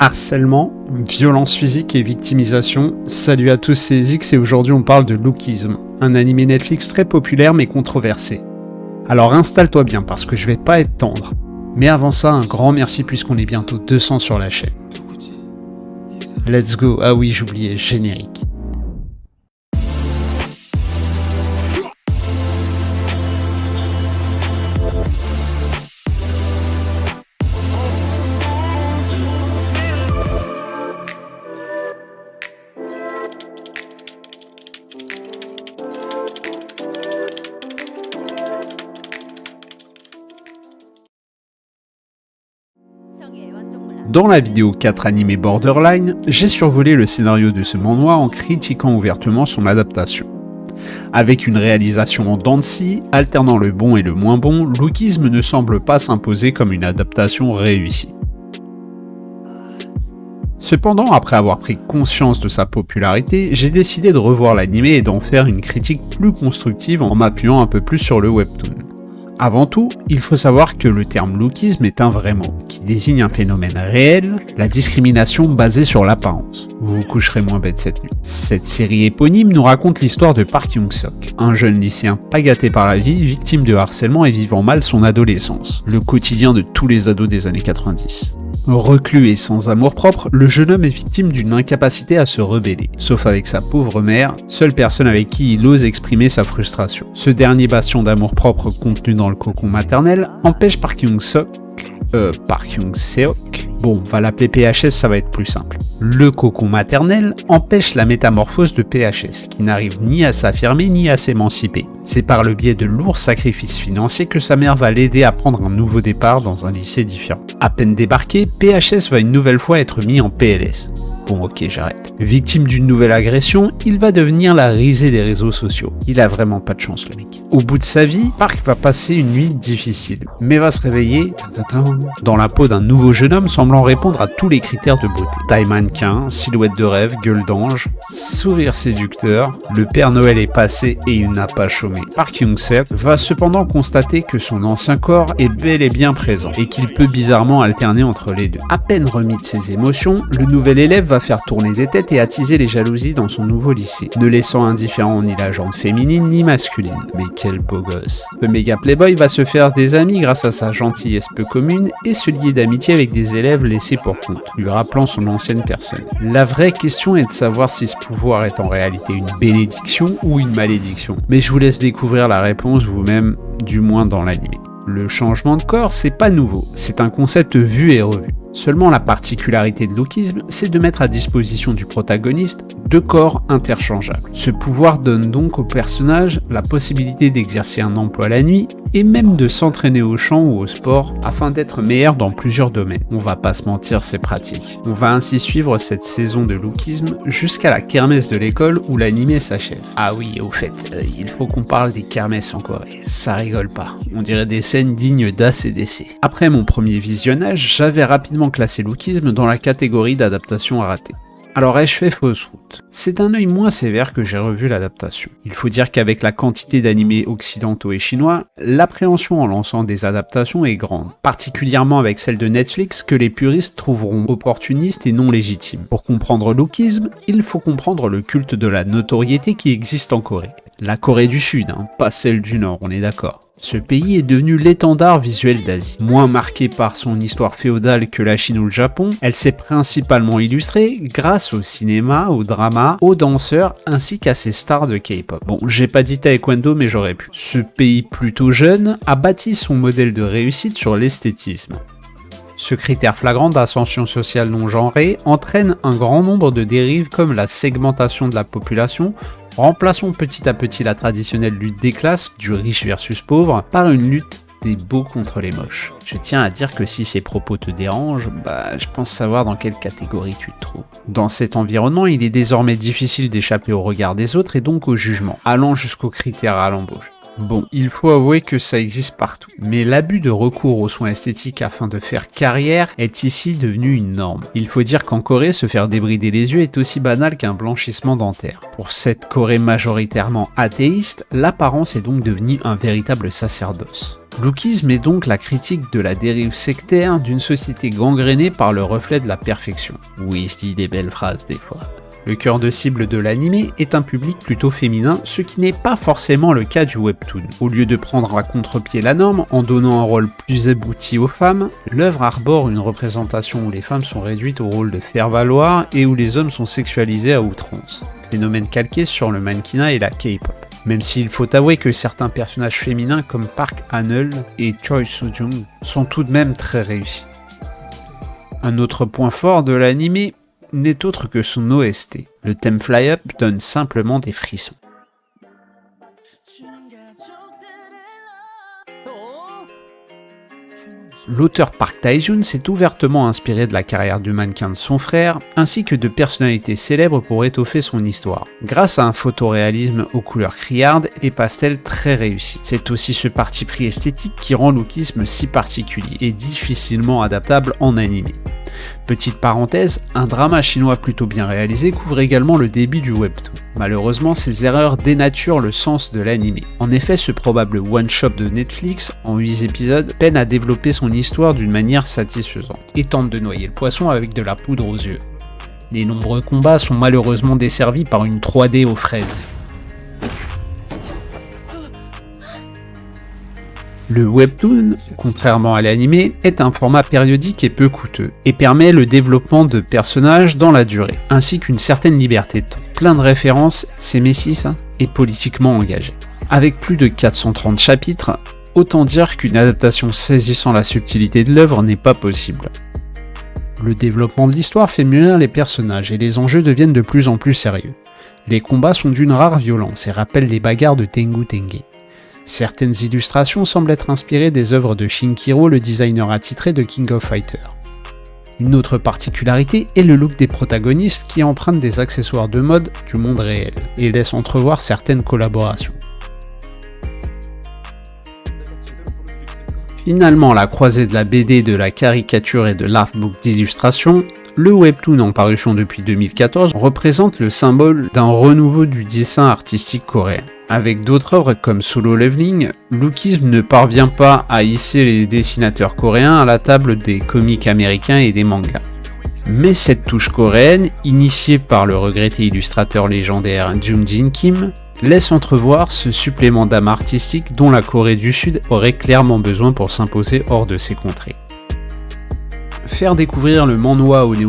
Harcèlement, violence physique et victimisation. Salut à tous, c'est Zix et aujourd'hui on parle de Lookism, un animé Netflix très populaire mais controversé. Alors installe-toi bien parce que je vais pas être tendre. Mais avant ça, un grand merci puisqu'on est bientôt 200 sur la chaîne. Let's go, ah oui j'oubliais, générique. Dans la vidéo 4 animé Borderline, j'ai survolé le scénario de ce manga en critiquant ouvertement son adaptation. Avec une réalisation en dents de scie, alternant le bon et le moins bon, Lookism ne semble pas s'imposer comme une adaptation réussie. Cependant, après avoir pris conscience de sa popularité, j'ai décidé de revoir l'animé et d'en faire une critique plus constructive en m'appuyant un peu plus sur le webtoon. Avant tout, il faut savoir que le terme lookisme est un vrai mot, qui désigne un phénomène réel, la discrimination basée sur l'apparence. Vous vous coucherez moins bête cette nuit. Cette série éponyme nous raconte l'histoire de Park Young-sok, un jeune lycéen pas gâté par la vie, victime de harcèlement et vivant mal son adolescence, le quotidien de tous les ados des années 90. Reclus et sans amour-propre, le jeune homme est victime d'une incapacité à se rebeller, sauf avec sa pauvre mère, seule personne avec qui il ose exprimer sa frustration. Ce dernier bastion d'amour-propre contenu dans le cocon maternel empêche Park Young-seok, bon, on va l'appeler PHS, ça va être plus simple. Le cocon maternel empêche la métamorphose de PHS, qui n'arrive ni à s'affirmer ni à s'émanciper. C'est par le biais de lourds sacrifices financiers que sa mère va l'aider à prendre un nouveau départ dans un lycée différent. À peine débarqué, PHS va une nouvelle fois être mis en PLS. Bon ok, j'arrête. Victime d'une nouvelle agression, il va devenir la risée des réseaux sociaux. Il a vraiment pas de chance le mec. Au bout de sa vie, Park va passer une nuit difficile, mais va se réveiller dans la peau d'un nouveau jeune homme semblant répondre à tous les critères de beauté. Taille mannequin, silhouette de rêve, gueule d'ange, sourire séducteur, le Père Noël est passé et il n'a pas chômé. Park Young-seok va cependant constater que son ancien corps est bel et bien présent et qu'il peut bizarrement alterner entre les deux. À peine remis de ses émotions, le nouvel élève va faire tourner des têtes et attiser les jalousies dans son nouveau lycée, ne laissant indifférent ni la jante féminine ni masculine. Mais quel beau gosse. Le méga playboy va se faire des amis grâce à sa gentillesse peu commune et se lier d'amitié avec des élèves laissés pour compte, lui rappelant son ancienne personne. La vraie question est de savoir si ce pouvoir est en réalité une bénédiction ou une malédiction. Mais je vous laisse découvrir la réponse vous-même, du moins dans l'animé. Le changement de corps, c'est pas nouveau, c'est un concept vu et revu. Seulement la particularité de Lookism, c'est de mettre à disposition du protagoniste deux corps interchangeables. Ce pouvoir donne donc au personnage la possibilité d'exercer un emploi la nuit et même de s'entraîner au chant ou au sport afin d'être meilleur dans plusieurs domaines. On va pas se mentir, c'est pratique. On va ainsi suivre cette saison de Lookism jusqu'à la kermesse de l'école où l'animé s'achève. Ah oui, au fait, il faut qu'on parle des kermesses en Corée. Ça rigole pas. On dirait des scènes dignes d'ACDC. Après mon premier visionnage, j'avais rapidement classé Lookism dans la catégorie d'adaptation à rater. Alors ai-je fait fausse route? C'est d'un œil moins sévère que j'ai revu l'adaptation. Il faut dire qu'avec la quantité d'animés occidentaux et chinois, l'appréhension en lançant des adaptations est grande, particulièrement avec celle de Netflix que les puristes trouveront opportuniste et non légitime. Pour comprendre Lookism, il faut comprendre le culte de la notoriété qui existe en Corée. La Corée du Sud, pas celle du Nord, on est d'accord. Ce pays est devenu l'étendard visuel d'Asie. Moins marqué par son histoire féodale que la Chine ou le Japon, elle s'est principalement illustrée grâce au cinéma, au drama, aux danseurs ainsi qu'à ses stars de K-pop. Bon, j'ai pas dit taekwondo mais j'aurais pu. Ce pays plutôt jeune a bâti son modèle de réussite sur l'esthétisme. Ce critère flagrant d'ascension sociale non genrée entraîne un grand nombre de dérives comme la segmentation de la population. Remplaçons petit à petit la traditionnelle lutte des classes, du riche versus pauvre, par une lutte des beaux contre les moches. Je tiens à dire que si ces propos te dérangent, je pense savoir dans quelle catégorie tu te trouves. Dans cet environnement, il est désormais difficile d'échapper au regard des autres et donc au jugement, allant jusqu'aux critères à l'embauche. Bon, il faut avouer que ça existe partout, mais l'abus de recours aux soins esthétiques afin de faire carrière est ici devenu une norme. Il faut dire qu'en Corée, se faire débrider les yeux est aussi banal qu'un blanchissement dentaire. Pour cette Corée majoritairement athéiste, l'apparence est donc devenue un véritable sacerdoce. Lookisme est donc la critique de la dérive sectaire d'une société gangrénée par le reflet de la perfection. Oui, je dis des belles phrases des fois. Le cœur de cible de l'anime est un public plutôt féminin, ce qui n'est pas forcément le cas du webtoon. Au lieu de prendre à contre-pied la norme en donnant un rôle plus abouti aux femmes, l'œuvre arbore une représentation où les femmes sont réduites au rôle de faire-valoir et où les hommes sont sexualisés à outrance. Phénomène calqué sur le mannequinat et la K-pop. Même s'il faut avouer que certains personnages féminins comme Park Han-eul et Choi Soo-jung sont tout de même très réussis. Un autre point fort de l'anime n'est autre que son OST. Le thème Fly Up donne simplement des frissons. L'auteur Park Tae-joon s'est ouvertement inspiré de la carrière du mannequin de son frère, ainsi que de personnalités célèbres pour étoffer son histoire, grâce à un photoréalisme aux couleurs criardes et pastel très réussi. C'est aussi ce parti pris esthétique qui rend Lookisme si particulier et difficilement adaptable en animé. Petite parenthèse, un drama chinois plutôt bien réalisé couvre également le début du webtoon. Malheureusement, ces erreurs dénaturent le sens de l'anime. En effet, ce probable one-shot de Netflix, en 8 épisodes, peine à développer son histoire d'une manière satisfaisante, et tente de noyer le poisson avec de la poudre aux yeux. Les nombreux combats sont malheureusement desservis par une 3D aux fraises. Le webtoon, contrairement à l'anime, est un format périodique et peu coûteux, et permet le développement de personnages dans la durée, ainsi qu'une certaine liberté de ton. Plein de références, c'est Messi ça, et politiquement engagé. Avec plus de 430 chapitres, autant dire qu'une adaptation saisissant la subtilité de l'œuvre n'est pas possible. Le développement de l'histoire fait mûrir les personnages, et les enjeux deviennent de plus en plus sérieux. Les combats sont d'une rare violence et rappellent les bagarres de Tengu Tenge. Certaines illustrations semblent être inspirées des œuvres de Shinkiro, le designer attitré de King of Fighters. Une autre particularité est le look des protagonistes qui empruntent des accessoires de mode du monde réel et laisse entrevoir certaines collaborations. Finalement, la croisée de la BD, de la caricature et de l'artbook d'illustration, le webtoon en parution depuis 2014 représente le symbole d'un renouveau du dessin artistique coréen. Avec d'autres œuvres comme Solo Leveling, Lookisme ne parvient pas à hisser les dessinateurs coréens à la table des comics américains et des mangas. Mais cette touche coréenne, initiée par le regretté illustrateur légendaire Jung Jin Kim, laisse entrevoir ce supplément d'âme artistique dont la Corée du Sud aurait clairement besoin pour s'imposer hors de ses contrées. Faire découvrir le manhwa aux néophytes